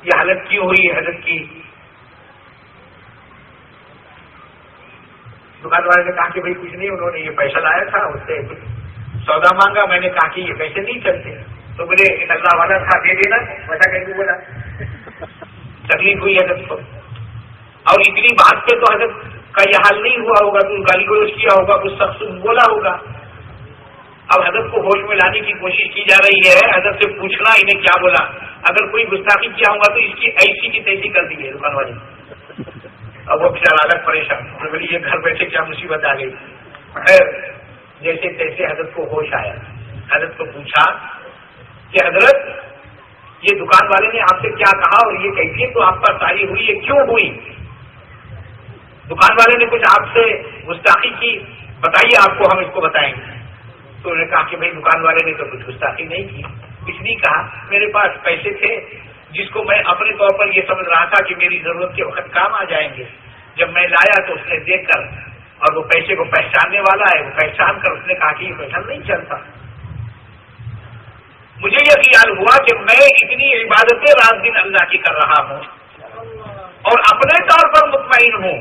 یہ حالت کیوں ہوئی حضرت کی؟ دکان والے نے کہا کہ بھائی کچھ نہیں، انہوں نے یہ پیسہ لایا تھا، اس سے کچھ سودا مانگا، میں نے کہا کہ یہ پیسے نہیں چلتے، تو بولے ایک اللہ والا تھا دے دینا، ویسا کیسے بولا؟ تکلیف ہوئی حضرت کو، اور اتنی بات پہ تو حضرت کا یہ حال نہیں ہوا ہوگا، تو گالی گلوچ کیا ہوگا، کچھ سخت بولا ہوگا۔ اب حضرت کو ہوش میں لانے کی کوشش کی جا رہی ہے، حضرت سے پوچھنا انہیں کیا بولا، اگر کوئی گستاخی کیا ہوگا تو اس کی ایسی کی تیسی کر دی ہے دکان والی۔ اب وہ بیچارہ الگ پریشان، بولی یہ گھر بیٹھے کیا مصیبت آ گئی۔ خیر جیسے تیسے حضرت کو ہوش آیا، حضرت کو پوچھا کہ حضرت یہ دکان والے نے آپ سے کیا کہا اور یہ کیفیت تو آپ پر طاری ہوئی ہے، کیوں ہوئی؟ دکان والے نے کچھ آپ سے گستاخی کی، بتائیے آپ کو ہم اس کو بتائیں گے۔ تو انہوں نے کہا کہ بھائی دکان والے نے تو کچھ گستاخی نہیں کی، اس لیے کہا میرے پاس پیسے تھے جس کو میں اپنے طور پر یہ سمجھ رہا تھا کہ میری ضرورت کے وقت کام آ جائیں گے، جب میں لایا تو اس نے دیکھ کر، اور وہ پیسے کو پہچاننے والا ہے، وہ پہچان کر اس نے کہا کہ یہ پیسہ نہیں چلتا۔ مجھے یہ خیال ہوا کہ میں اتنی عبادتیں رات دن اللہ کی کر رہا ہوں اور اپنے طور پر مطمئن ہوں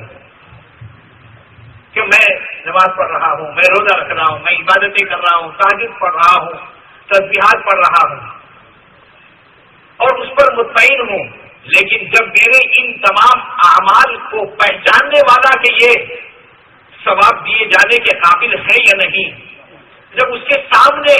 کہ میں نماز پڑھ رہا ہوں، میں روزہ رکھ رہا ہوں، میں عبادتیں کر رہا ہوں، تہجد پڑھ رہا ہوں، تسبیحات پڑھ رہا ہوں اور اس پر مطمئن ہوں، لیکن جب میرے ان تمام اعمال کو پہچاننے والا کہ یہ ثواب دیے جانے کے قابل ہے یا نہیں، جب اس کے سامنے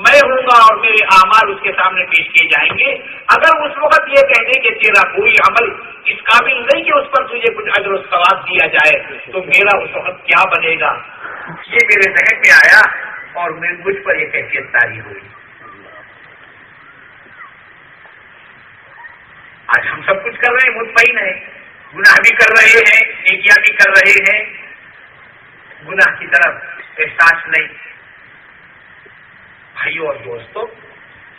میں ہوں گا اور میرے اعمال اس کے سامنے پیش کیے جائیں گے، اگر اس وقت یہ کہہ دیں کہ تیرا کوئی عمل اس قابل نہیں کہ اس پر تجھے کچھ اجر و ثواب دیا جائے، تو میرا اس وقت کیا بنے گا؟ یہ میرے ذہن میں آیا اور مجھ پر یہ کیفیت طاری ہوئی۔ آج ہم سب کچھ کر رہے ہیں، مطمئن ہیں، گناہ بھی کر رہے ہیں، نیکیاں بھی کر رہے ہیں، گناہ کی طرف احساس نہیں۔ بھائیوں اور دوستوں،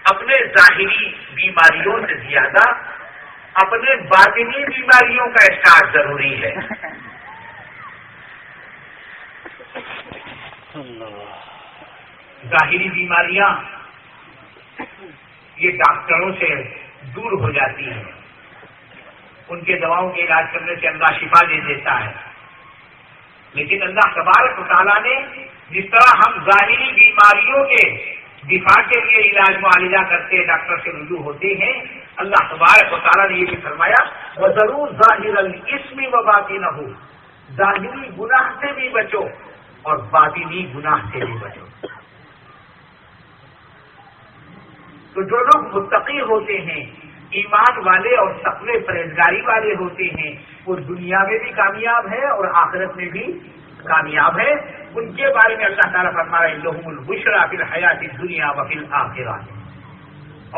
اپنے ظاہری بیماریوں سے زیادہ اپنے باطنی بیماریوں کا احساس ضروری ہے۔ ظاہری بیماریاں یہ ڈاکٹروں سے دور ہو جاتی ہیں، ان کے دواؤں کے علاج کرنے سے اللہ شفا دے دیتا ہے، لیکن اللہ تبارک و تعالیٰ نے جس طرح ہم ظاہری بیماریوں کے دفاع کے لیے علاج معالجہ کرتے ڈاکٹر سے رجوع ہوتے ہیں، اللہ تبارک و تعالیٰ نے یہ بھی فرمایا وَذَرُوا ظَاهِرَ الْإِثْمِ وَبَاطِنَهُ، ظاہری گناہ سے بھی بچو اور باطنی گناہ سے بھی بچو۔ تو جو لوگ متقی ہوتے ہیں، ایمان والے اور تقوی پرہیزگاری والے ہوتے ہیں، وہ دنیا میں بھی کامیاب ہے اور آخرت میں بھی کامیاب ہے۔ ان کے بارے میں اللہ تعالیٰ فرما رہے ہیں لَهُمُ الْبُشْرَىٰ فِي الْحَيَاةِ الدُّنْيَا وَفِي الْآخِرَةِ،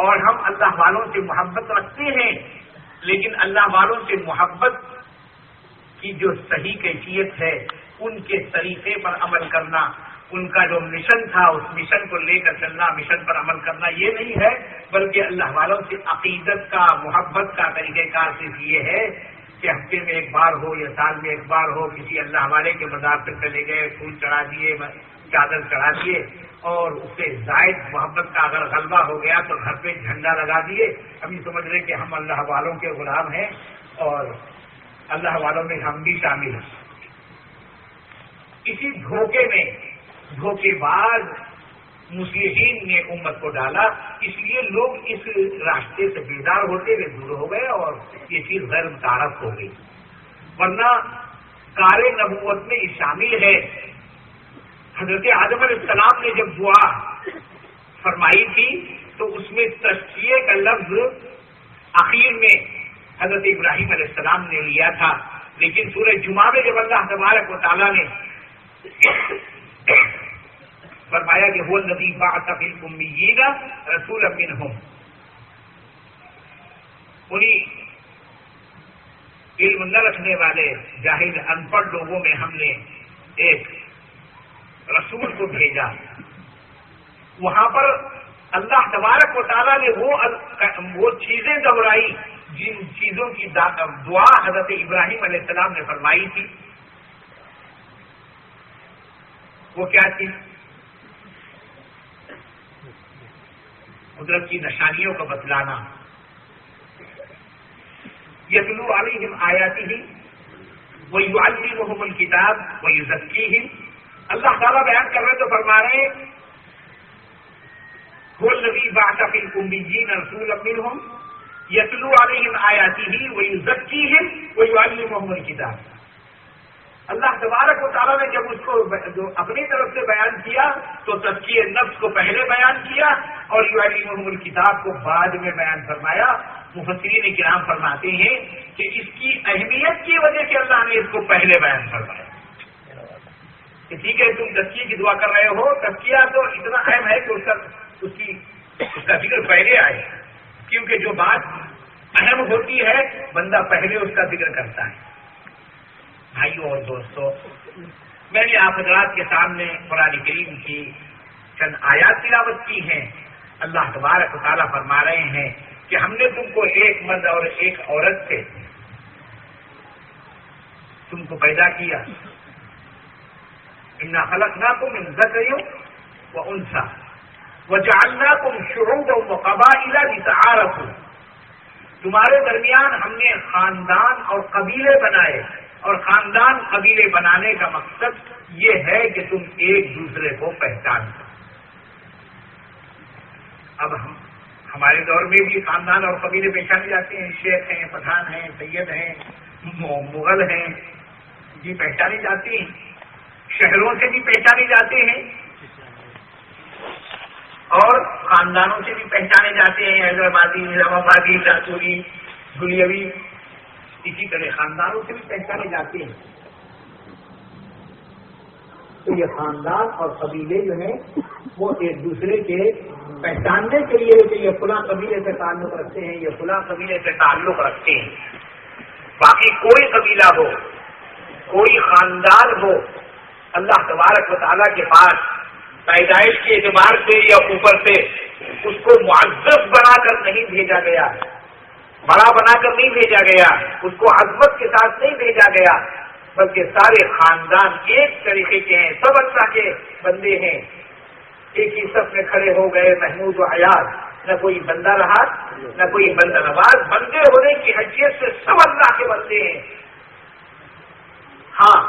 اور ہم اللہ والوں سے محبت رکھتے ہیں، لیکن اللہ والوں سے محبت کی جو صحیح کیفیت ہے، ان کے طریقے پر عمل کرنا، ان کا جو مشن تھا اس مشن کو لے کر چلنا، مشن پر عمل کرنا، یہ نہیں ہے، بلکہ اللہ والوں سے عقیدت کا، محبت کا طریقہ کار صرف یہ ہے کہ ہفتے میں ایک بار ہو یا سال میں ایک بار ہو کسی اللہ والے کے مزار پہ چلے گئے، پھول چڑھا دیے، چادر چڑھا دیے، اور اس سے زائد محبت کا اگر غلبہ ہو گیا تو گھر پہ جھنڈا لگا دیے، ہم یہ سمجھ رہے کہ ہم اللہ والوں کے غلام ہیں اور اللہ والوں میں ہم بھی شامل ہیں۔ اسی دھوکے میں دھوکے باز مصلحین نے امت کو ڈالا، اس لیے لوگ اس راستے سے بیدار ہوتے ہوئے دور ہو گئے اور یہ چیز غیر متعارف ہو گئی، ورنہ کار نبوت میں یہ شامل ہے۔ حضرت آدم علیہ السلام نے جب دعا فرمائی تھی تو اس میں تشفیع کا لفظ اخیر میں حضرت ابراہیم علیہ السلام نے لیا تھا، لیکن سورہ جمعہ میں جب اللہ تبارک و تعالیٰ نے فرمایا کہ هو الذی بعث فی الامیین رسولا منہم، انہیں علم نہ رکھنے والے جاہل ان پڑھ لوگوں میں ہم نے ایک رسول کو بھیجا۔ وہاں پر اللہ تبارک و تعالیٰ نے وہ چیزیں دہرائی جن چیزوں کی دعا حضرت ابراہیم علیہ السلام نے فرمائی تھی۔ وہ کیا تھی؟ قدرت کی نشانیوں کا بتلانا، یتلو علیہم آیاتہ ویعلمہم الکتاب ویزکیہم. اللہ تعالیٰ بیان کر رہے تو فرما رہے ہیں هو الذی بعث فی الامیین رسولا منہم یتلو علیہم آیاتہ ویزکیہم ویعلمہم الکتاب. اللہ تبارک و تعالیٰ نے جب اس کو جو اپنی طرف سے بیان کیا تو تزکیہ نفس کو پہلے بیان کیا اور یعلمہم الکتاب کو بعد میں بیان فرمایا. مفسرین کرام فرماتے ہیں کہ اس کی اہمیت کی وجہ سے اللہ نے اس کو پہلے بیان فرمایا کہ ٹھیک ہے تم تزکیہ کی دعا کر رہے ہو، تزکیہ تو اتنا اہم ہے کہ اس کا ذکر پہلے آئے، کیونکہ جو بات اہم ہوتی ہے بندہ پہلے اس کا ذکر کرتا ہے. بھائیوں اور دوستوں، میں نے آپ حضرات کے سامنے قرآن کریم کی چند آیات تلاوت کی ہیں. اللہ تبارک و تعالیٰ فرما رہے ہیں کہ ہم نے تم کو ایک مرد اور ایک عورت سے تم کو پیدا کیا. انا خلقناکم من ذکر وانثی وجعلناکم شعوبا وقبائل لتعارفوا. تمہارے درمیان ہم نے خاندان اور قبیلے بنائے، اور خاندان قبیلے بنانے کا مقصد یہ ہے کہ تم ایک دوسرے کو پہچان کرو. اب ہمارے دور میں بھی خاندان اور قبیلے پہچانے جاتے ہیں، شیخ ہیں، پٹھان ہیں، سید ہیں، مغل ہیں، جی پہچانے جاتے ہیں. شہروں سے بھی پہچانے جاتے ہیں اور خاندانوں سے بھی پہچانے جاتے ہیں، حیدرآبادی، نظام آبادی، چاتوری، گلیوی، اسی طرح خاندانوں سے بھی پہچانے جاتے ہیں. تو یہ خاندان اور قبیلے جو ہیں وہ ایک دوسرے کے پہچاننے کے لیے کہ یہ فلاں قبیلے سے تعلق رکھتے ہیں، یہ فلاں قبیلے سے تعلق رکھتے ہیں. باقی کوئی قبیلہ ہو، کوئی خاندان ہو، اللہ تبارک و تعالیٰ کے پاس پیدائش کے اعتبار سے یا اوپر سے اس کو معزز بنا کر نہیں بھیجا گیا، بڑا بنا کر نہیں بھیجا گیا، اس کو عظمت کے ساتھ نہیں بھیجا گیا، بلکہ سارے خاندان ایک طریقے کے ہیں، سب اللہ کے بندے ہیں. ایک ہی صف میں کھڑے ہو گئے محمود و حیات، نہ کوئی بندہ رہا نہ کوئی بندہ نواز. بندے ہونے کی حیثیت سے سب اللہ کے بندے ہیں. ہاں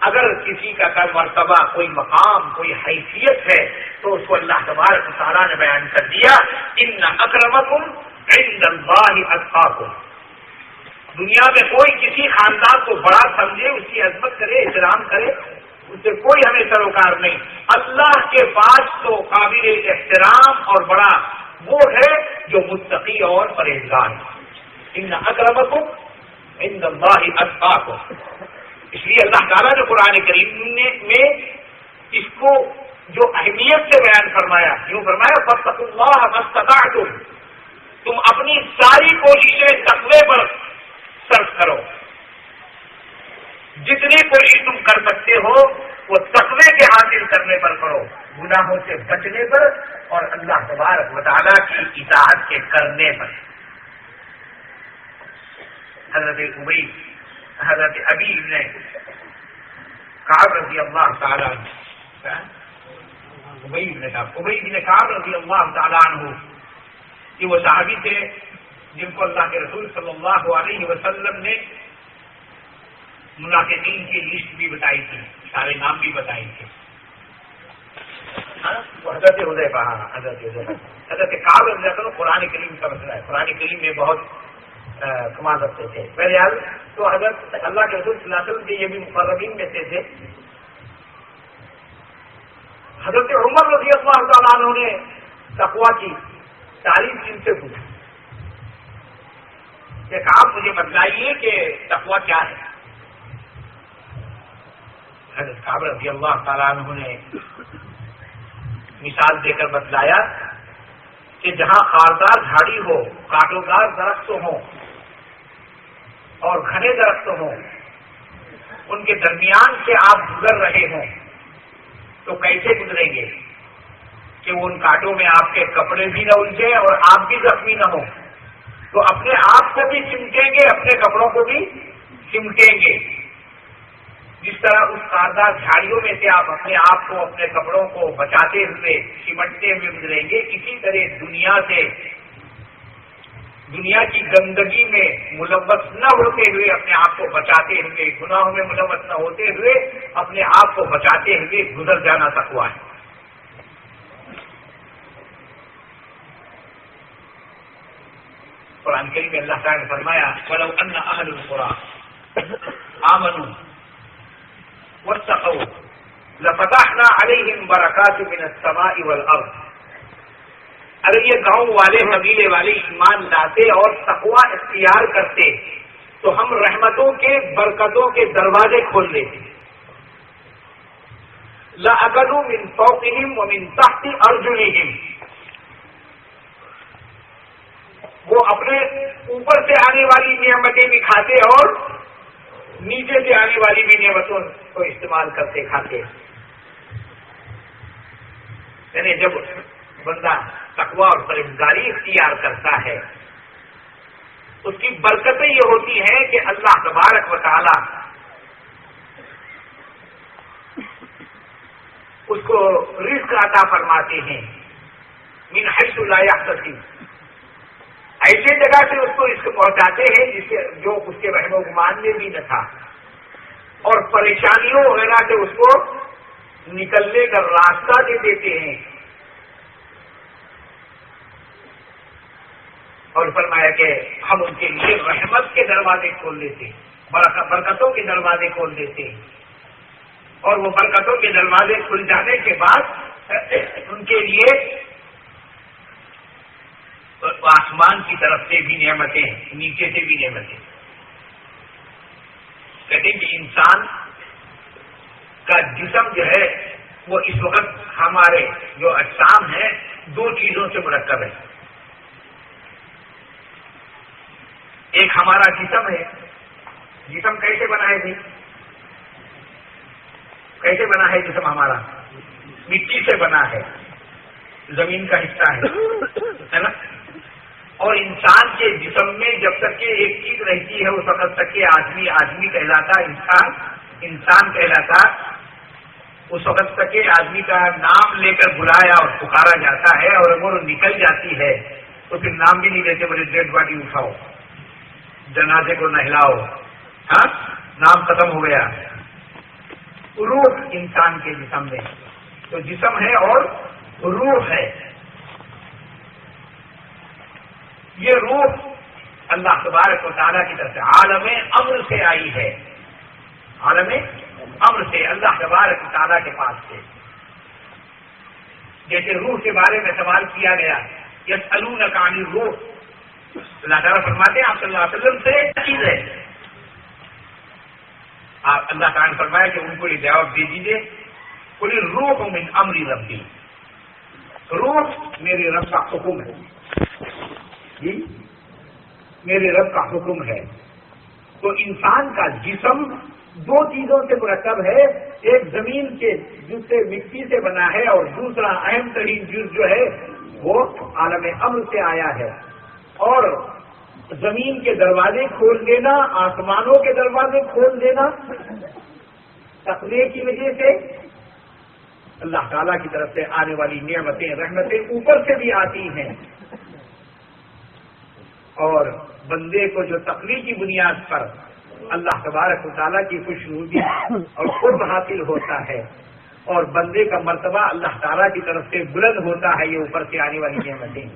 اگر کسی کا کوئی مرتبہ، کوئی مقام، کوئی حیثیت ہے تو اس کو اللہ تبارک و تعالیٰ نے بیان کر دیا، ان اکرمکم عند اللہ اتقاکم. دنیا میں کوئی کسی خاندان کو بڑا سمجھے، اس کی عظمت کرے، احترام کرے، اس سے کوئی ہمیں سروکار نہیں. اللہ کے پاس تو قابل احترام اور بڑا وہ ہے جو متقی اور پرہیزگار ہے. ان اکرمکم عند اللہ اتقاکم. اس لیے اللہ تعالیٰ نے قرآن کریم میں اس کو جو اہمیت سے بیان فرمایا، یوں فرمایا فاتقوا اللہ ما استطعتم. تم اپنی ساری کوششیں تقوی پر صرف کرو، جتنی کوشش تم کر سکتے ہو وہ تقوی کے حاصل کرنے پر کرو، گناہوں سے بچنے پر اور اللہ تبارک و تعالیٰ کی اطاعت کے کرنے پر. حضرت ابی نے کعب رضی اللہ تعالیٰ ابی نے کعب رضی اللہ تعالیٰ عنہ کہ وہ صحابی تھے جن کو اللہ کے رسول صلی اللہ علیہ وسلم نے منافقین کی لسٹ بھی بتائی تھی، سارے نام بھی بتائے تھے. حضرت حذیفہ، حضرت کعب رضی اللہ عنہ قرآن کریم کا مسئلہ ہے. قرآن کریم میں بہت کمال رکھتے تھے. بہرحال تو حضرت اللہ کے رسول صلی اللہ علیہ وسلم کے یہ بھی مقربین میں سے تھے. حضرت عمر رضی اللہ تعالیٰ عنہ نے تقویٰ کی تعریف ان سے پوچھی کہ آپ مجھے بتلائیے کہ تقویٰ کیا ہے. حضرت کعب رضی اللہ تعالیٰ عنہ نے مثال دے کر بتلایا کہ جہاں خاردار جھاڑی ہو، کانٹوں دار درخت ہوں اور گھنے درخت ہوں، ان کے درمیان سے آپ گزر رہے ہوں تو کیسے گزریں گے کہ وہ ان کانٹوں میں آپ کے کپڑے بھی نہ الجھے اور آپ بھی زخمی نہ ہوں. تو اپنے آپ کو بھی سمٹیں گے، اپنے کپڑوں کو بھی سمٹیں گے. جس طرح اس خاردار جھاڑیوں میں سے آپ اپنے آپ کو، اپنے کپڑوں کو بچاتے ہوئے، سمٹتے ہوئے گزریں گے، اسی طرح دنیا سے دنیا کی گندگی میں ملوث نہ ہوتے ہوئے اپنے آپ کو بچاتے ہوئے، گناہوں میں ملوث نہ ہوتے ہوئے اپنے آپ کو بچاتے ہوئے گزر جانا تقویٰ ہے۔ قرآن کریم میں اللہ تعالیٰ نے فرمایا وَلَوْ أَنَّ أَهْلُ الْقُرَىٰ آمَنُوا وَاتَّقَوْا لَفَتَحْنَا عَلَيْهِمْ بَرَكَاتٍ مِنَ السَّمَاءِ وَالْأَرْضِ۔ اگر یہ گاؤں والے قبیلے والے ایمان لاتے اور تقویٰ اختیار کرتے تو ہم رحمتوں کے برکتوں کے دروازے کھول دیتے۔ لَأَكَلُوا مِن فَوْقِهِمْ وَمِن تَحْتِ أَرْجُلِهِمْ، وہ اپنے اوپر سے آنے والی نعمتیں بھی کھاتے اور نیچے سے آنے والی بھی نعمتوں کو استعمال کرتے کھاتے۔ یعنی جب بندہ تقویٰ اور پرہیزگاری اختیار کرتا ہے اس کی برکتیں یہ ہوتی ہیں کہ اللہ تبارک و تعالی اس کو رزق عطا فرماتے ہیں من حیث لا یحتسب، ایسے جگہ سے اس کو رزق پہنچاتے ہیں جو اس کے وہم و گمان میں بھی نہ تھا، اور پریشانیوں وغیرہ سے اس کو نکلنے کا راستہ دے دیتے ہیں۔ اور فرمایا کہ ہم ان کے لیے رحمت کے دروازے کھول دیتے ہیں، برکتوں کے دروازے کھول دیتے ہیں، اور وہ برکتوں کے دروازے کھل جانے کے بعد ان کے لیے آسمان کی طرف سے بھی نعمتیں، نیچے سے بھی نعمتیں۔ کہتے ہیں کہ انسان کا جسم جو ہے وہ اس وقت ہمارے جو اجسام ہیں دو چیزوں سے مرکب ہے۔ ایک ہمارا جسم ہے، جسم کیسے بنا ہے جی؟ کیسے بنا ہے جسم ہمارا؟ مٹی سے بنا ہے، زمین کا حصہ ہے نا؟ اور انسان کے جسم میں جب تک کہ ایک چیز رہتی ہے اس وقت تک کہ آدمی آدمی کہلاتا، انسان کہلاتا، اس وقت تک کہ آدمی کا نام لے کر بلایا اور پکارا جاتا ہے، اور وہ نکل جاتی ہے تو پھر نام بھی نہیں لیتے، بولے ڈیڈ باڈی اٹھاؤ، جنازے کو نہلاؤ، ہاں نام ختم ہو گیا۔ روح انسان کے جسم میں، تو جسم ہے اور روح ہے۔ یہ روح اللہ تبارک و تعالیٰ کی طرف سے عالم امر سے آئی ہے، عالم امر سے اللہ تبارک و تعالیٰ کے پاس سے۔ جیسے روح کے بارے میں سوال کیا گیا، یسألونک عن الروح، اللہ تعالیٰ فرماتے ہیں آپ صلی اللہ علیہ وسلم سے چیز ہے، آپ اللہ تعالیٰ نے فرمایا کہ ان کو یہ جواب دے دیجیے، قل الروح من امر ربی، روح میرے رب کا حکم ہے، جی میرے رب کا حکم ہے۔ تو انسان کا جسم دو چیزوں سے مرکب ہے، ایک زمین کے جس سے مٹی سے بنا ہے، اور دوسرا اہم ترین جز جو ہے وہ عالم امر سے آیا ہے۔ اور زمین کے دروازے کھول دینا، آسمانوں کے دروازے کھول دینا تقوی کی وجہ سے، اللہ تعالیٰ کی طرف سے آنے والی نعمتیں رحمتیں اوپر سے بھی آتی ہیں، اور بندے کو جو تقوی کی بنیاد پر اللہ تبارک و تعالیٰ کی خوشنودی اور قرب حاصل ہوتا ہے، اور بندے کا مرتبہ اللہ تعالیٰ کی طرف سے بلند ہوتا ہے، یہ اوپر سے آنے والی نعمتیں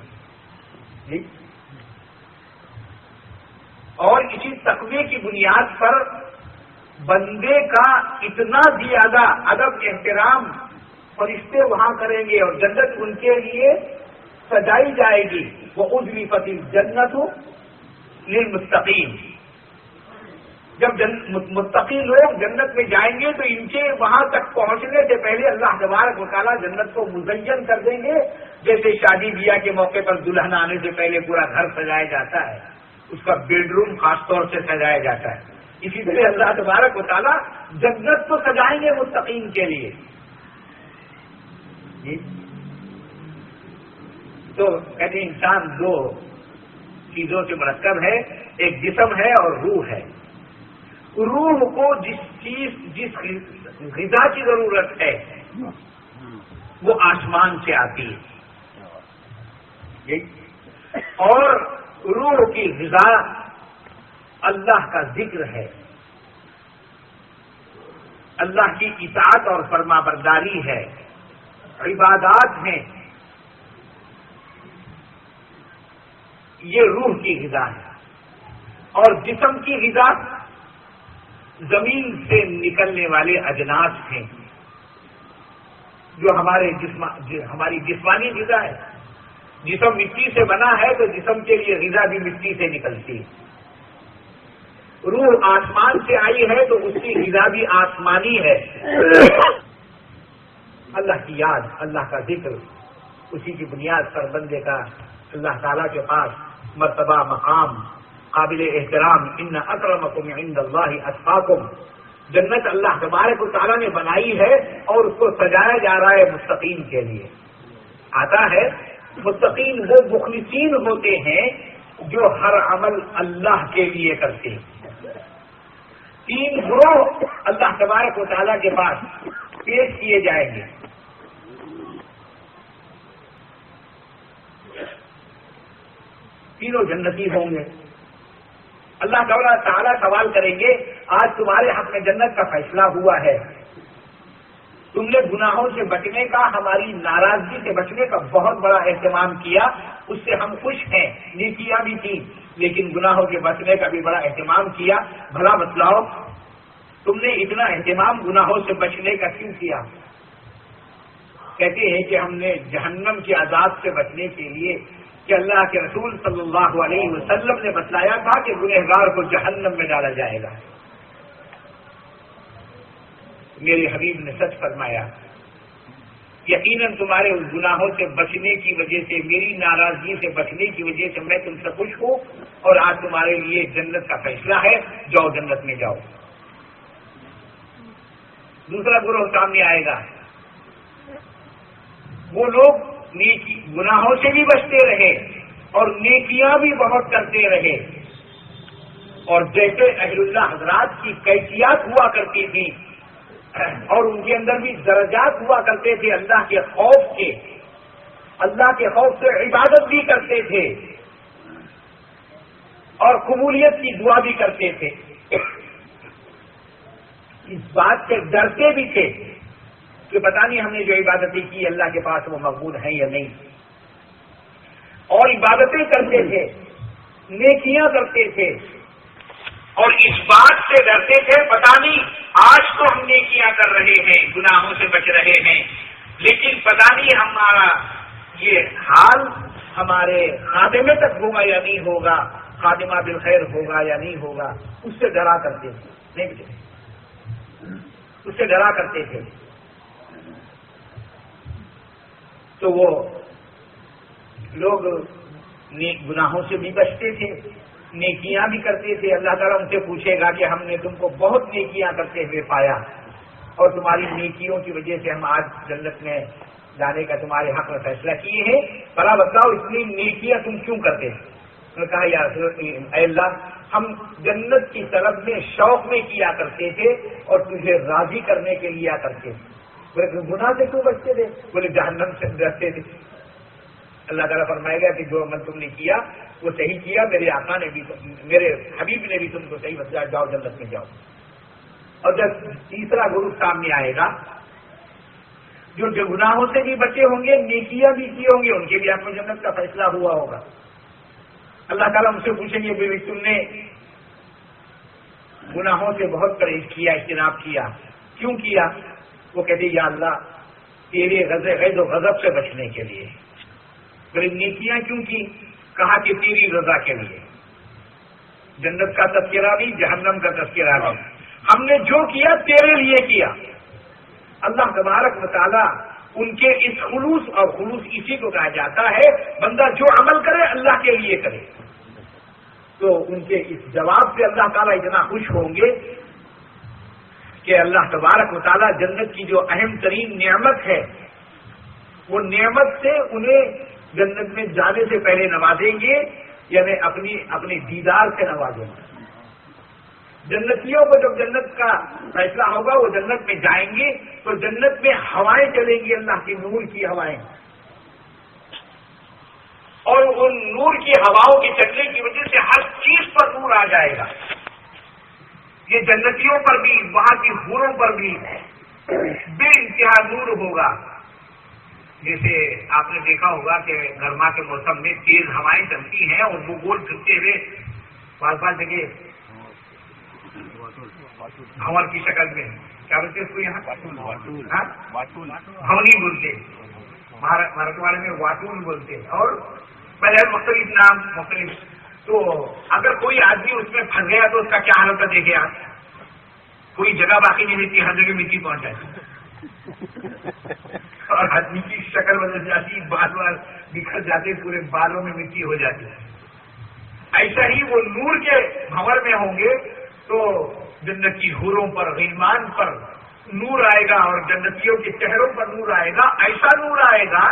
جی۔ اور اسی تقوی کی بنیاد پر بندے کا اتنا زیادہ ادب احترام فرشتے وہاں کریں گے، اور جنت ان کے لیے سجائی جائے گی، وہ اُزْلِفَتِ الْجَنَّةُ لِلْمُتَّقِينَ۔ جب متقی لوگ جنت میں جائیں گے تو ان کے وہاں تک پہنچنے سے پہلے اللہ تبارک و تعالیٰ جنت کو مزین کر دیں گے، جیسے شادی بیاہ کے موقع پر دلہن آنے سے پہلے پورا گھر سجایا جاتا ہے، اس کا بیڈ روم خاص طور سے سجایا جاتا ہے، اسی طرح اللہ تبارک و تعالیٰ جنت کو سجائیں گے متقین کے لیے جی۔ تو کہتے ہیں انسان دو چیزوں سے مرکب ہے، ایک جسم ہے اور روح ہے۔ روح کو جس غذا کی ضرورت ہے وہ آسمان سے آتی ہے، اور روح کی غذا اللہ کا ذکر ہے، اللہ کی اطاعت اور فرما برداری ہے، عبادات ہیں، یہ روح کی غذا ہے۔ اور جسم کی غذا زمین سے نکلنے والے اجناس ہیں، جو ہماری جسمانی غذا ہے۔ جسم مٹی سے بنا ہے تو جسم کے لیے غذا بھی مٹی سے نکلتی ہے۔ روح آسمان سے آئی ہے تو اس کی غذا بھی آسمانی ہے۔ اللہ کی یاد، اللہ کا ذکر، اسی کی بنیاد پر بندے کا اللہ تعالیٰ کے پاس مرتبہ، مقام قابل احترام۔ ان اکرمکم عند اللہ اتقاکم، جنت اللہ تبارک و تعالیٰ نے بنائی ہے اور اس کو سجایا جا رہا ہے متقین کے لیے۔ آتا ہے متقین وہ مخلصین ہوتے ہیں جو ہر عمل اللہ کے لیے کرتے ہیں۔ 3 گروہ اللہ تبارک و تعالیٰ کے پاس پیش کیے جائیں گے۔ تینوں جنتی ہوں گے۔ اللہ تعالیٰ سوال کریں گے، آج تمہارے حق میں جنت کا فیصلہ ہوا ہے، تم نے گناہوں سے بچنے کا، ہماری ناراضگی سے بچنے کا بہت بڑا اہتمام کیا، اس سے ہم خوش ہیں، نیکیاں بھی تھی، لیکن گناہوں کے بچنے کا بھی بڑا اہتمام کیا، بھلا بتلاؤ تم نے اتنا اہتمام گناہوں سے بچنے کا کیوں کیا؟ کہتے ہیں کہ ہم نے جہنم کے عذاب سے بچنے کے لیے، کہ اللہ کے رسول صلی اللہ علیہ وسلم نے بتلایا تھا کہ گنہگار کو جہنم میں ڈالا جائے گا، میرے حبیب نے سچ فرمایا، یقیناً تمہارے اس گناہوں سے بچنے کی وجہ سے، میری ناراضگی سے بچنے کی وجہ سے میں تم سے خوش ہوں، اور آج تمہارے لیے جنت کا فیصلہ ہے، جاؤ جنت میں جاؤ۔ دوسرا گروہ سامنے آئے گا، وہ لوگ گناہوں سے بھی بچتے رہے اور نیکیاں بھی بہت کرتے رہے، اور جیسے اہل اللہ حضرات کی کیفیات ہوا کرتی تھی اور ان کے اندر بھی درجات ہوا کرتے تھے، اللہ کے خوف سے عبادت بھی کرتے تھے اور قبولیت کی دعا بھی کرتے تھے، اس بات سے ڈرتے بھی تھے کہ پتہ نہیں ہم نے جو عبادتیں کی اللہ کے پاس وہ مقبول ہیں یا نہیں، اور عبادتیں کرتے تھے، نیکیاں کرتے تھے، اور اس بات سے ڈرتے تھے پتہ نہیں آج تو ہم نیکیاں کر رہے ہیں، گناہوں سے بچ رہے ہیں، لیکن پتہ نہیں ہمارا یہ حال ہمارے خاتمے تک ہوگا یا نہیں ہوگا، خاتمہ بالخیر ہوگا یا نہیں ہوگا، اس سے ڈرا کرتے تھے، اس سے ڈرا کرتے تھے۔ تو وہ لوگ گناہوں سے بھی بچتے تھے، نیکیاں بھی کرتے تھے۔ اللہ تعالیٰ ان سے پوچھے گا کہ ہم نے تم کو بہت نیکیاں کرتے ہوئے پایا، اور تمہاری نیکیوں کی وجہ سے ہم آج جنت میں جانے کا تمہارے حق میں فیصلہ کیے ہیں، بھلا بتاؤ اتنی نیکیاں تم کیوں کرتے ہیں؟ انہوں نے کہا یا اے اللہ، ہم جنت کی طلب میں شوق میں کیا کرتے تھے اور تجھے راضی کرنے کے لیے کرتے تھے۔ بولے گناہ سے کیوں بچتے تھے؟ بولے جہنم سے ڈرتے تھے۔ اللہ تعالیٰ فرمائے گا کہ جو عمل تم نے کیا وہ صحیح کیا، میرے آقا نے بھی، میرے حبیب نے بھی تم کو صحیح بتایا، جاؤ جنت میں جاؤ۔ اور جب تیسرا گروپ سامنے آئے گا، جو گناہوں سے بھی بچے ہوں گے، نیکیاں بھی کی ہوں گے، ان کے بھی آپ کو جنت کا فیصلہ ہوا ہوگا۔ اللہ تعالیٰ مجھ سے پوچھیں گے بیوی تم نے گناہوں سے بہت پرہیز کیا، اجتناب کیا، کیوں کیا؟ وہ کہتے یا اللہ تیرے غضب و غضب سے بچنے کے لیے۔ پھر نیکیاں کیوں کی؟ کہا کہ تیری رضا کے لیے، جنت کا تذکرہ بھی، جہنم کا تذکرہ بھی، ہم نے جو کیا تیرے لیے کیا۔ اللہ تبارک و تعالیٰ ان کے اس خلوص، اور خلوص اسی کو کہا جاتا ہے بندہ جو عمل کرے اللہ کے لیے کرے، تو ان کے اس جواب سے اللہ تعالیٰ اتنا خوش ہوں گے کہ اللہ تبارک و تعالیٰ جنت کی جو اہم ترین نعمت ہے وہ نعمت سے انہیں جنت میں جانے سے پہلے نوازیں گے، یعنی اپنے دیدار سے نوازیں گے۔ جنتیوں کو جب جنت کا فیصلہ ہوگا وہ جنت میں جائیں گے تو جنت میں ہوائیں چلیں گی، اللہ کی نور کی ہوائیں، اور ان نور کی ہواؤں کے چلنے کی وجہ سے ہر چیز پر نور آ جائے گا. یہ جنتیوں پر بھی، وہاں کی حوروں پر بھی بے انتہا نور ہوگا. جیسے آپ نے دیکھا ہوگا کہ گرما کے موسم میں تیز ہوائیں چلتی ہیں اور وہ گول پھرتے ہوئے بال جگہ بھنور کی شکل میں، کیا بولتے اس کو یہاں بھونی بولتے، بھارت والے میں واٹون بولتے، اور پہلے مختلف نام مختلف. تو اگر کوئی آدمی اس میں پھنس گیا تو اس کا کیا حال ہوتا دیکھے آپ، کوئی جگہ باقی نہیں رہتی، ہر جگہ مٹی پہنچ جاتی اور آدمی کی شکل بدل جاتی، بال بکھر جاتے، پورے بالوں میں مٹی ہو جاتی. ایسا ہی وہ نور کے بھنور میں ہوں گے تو جنتی حوروں پر، غلمان پر نور آئے گا اور جنتیوں کے چہروں پر نور آئے گا. ایسا نور آئے گا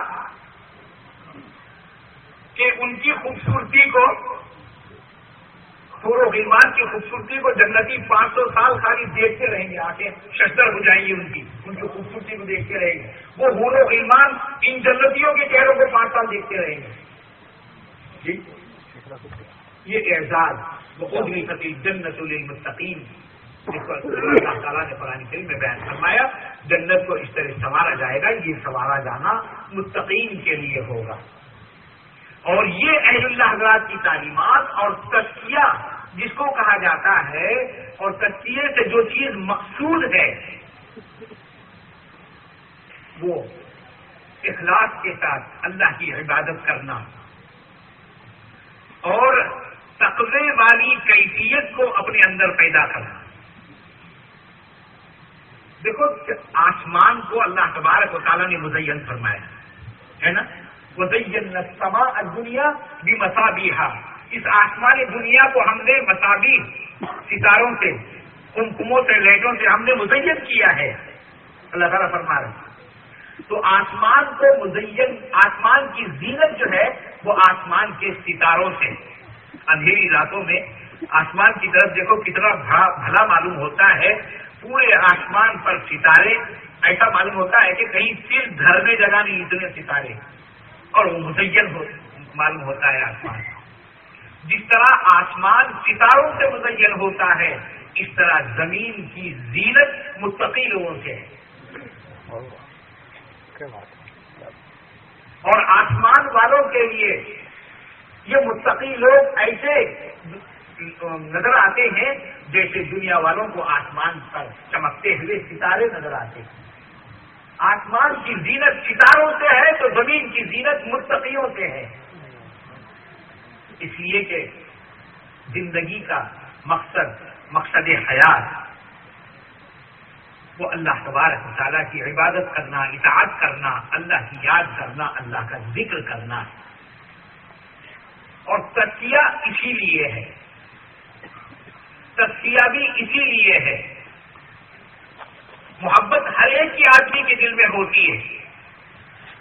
کہ ان کی خوبصورتی کو، حور و غلمان کی خوبصورتی کو جنتی 500 سال خالی دیکھتے رہیں گے، آنکھیں ششدر ہو جائیں گی ان کی خوبصورتی کو دیکھتے رہیں گے. وہ حور و غلمان ان جنتیوں کے چہروں کو 5 سال دیکھتے رہیں گے. جی یہ اعزاز وَأُزْلِفَتِ الْجَنَّةُ لِلْمُتَّقِينَ، جس کو اللہ تعالیٰ نے قرآن کریم میں بیان فرمایا. جنت کو اس طرح سنوارا جائے گا، یہ سنوارا جانا متقین کے لیے ہوگا. اور یہ اہل اللہ حضرات کی تعلیمات اور تزکیہ جس کو کہا جاتا ہے، اور تزکیے سے جو چیز مقصود ہے وہ اخلاص کے ساتھ اللہ کی عبادت کرنا اور تقوی والی کیفیت کو اپنے اندر پیدا کرنا. دیکھو آسمان کو اللہ تبارک و تعالیٰ نے مزین فرمایا ہے نا، وَزَيَّنَّا السَّمَاءَ الدُّنْيَا بِمَصَابِيحَ، اس آسمان دنیا کو ہم نے مصابیح، ستاروں سے، قمقموں سے، لائٹوں سے ہم نے مزین کیا ہے. اللہ تعالیٰ فرما رہے ہیں. تو آسمان کو مزین، آسمان کی زینت جو ہے وہ آسمان کے ستاروں سے. اندھیری راتوں میں آسمان کی طرف دیکھو کتنا بھلا معلوم ہوتا ہے، پورے آسمان پر ستارے، ایسا معلوم ہوتا ہے کہ کہیں صرف دھرنے جگہ نہیں، اتنے ستارے، اور وہ مزین معلوم ہوتا ہے آسمان. جس طرح آسمان ستاروں سے مزین ہوتا ہے، اس طرح زمین کی زینت متقی لوگوں سے ہے. اور آسمان والوں کے لیے یہ متقی لوگ ایسے نظر آتے ہیں جیسے دنیا والوں کو آسمان پر چمکتے ہوئے ستارے نظر آتے ہیں. آسمان کی زینت ستاروں سے ہے تو زمین کی زینت متقیوں سے ہے. اس لیے کہ زندگی کا مقصد حیات وہ اللہ تبارک و تعالیٰ کی عبادت کرنا، اطاعت کرنا، اللہ کی یاد کرنا، اللہ کا ذکر کرنا. اور تزکیہ اسی لیے ہے، تزکیہ بھی اسی لیے ہے. محبت ہر ایک کی آدمی کے دل میں ہوتی ہے،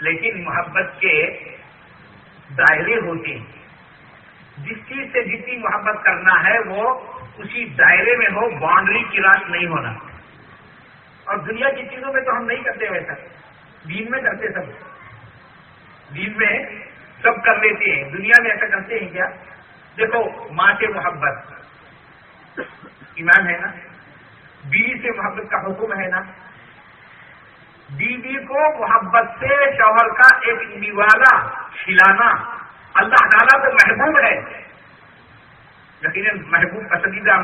لیکن محبت کے دائرے ہوتے ہیں. جس چیز سے جتنی محبت کرنا ہے وہ اسی دائرے میں ہو، باؤنڈری کراس نہیں ہونا. اور دنیا کی چیزوں میں تو ہم نہیں کرتے ویسا، دین میں کرتے سب، دین میں سب کر لیتے ہیں، دنیا میں ایسا کرتے ہیں کیا؟ دیکھو ماں سے محبت ایمان ہے نا، بیوی سے محبت کا حکم ہے نا. بیوی کو محبت سے شوہر کا ایک نوالا کھلانا اللہ تعالیٰ کو محبوب ہے، یقیناً محبوب پسندیدہ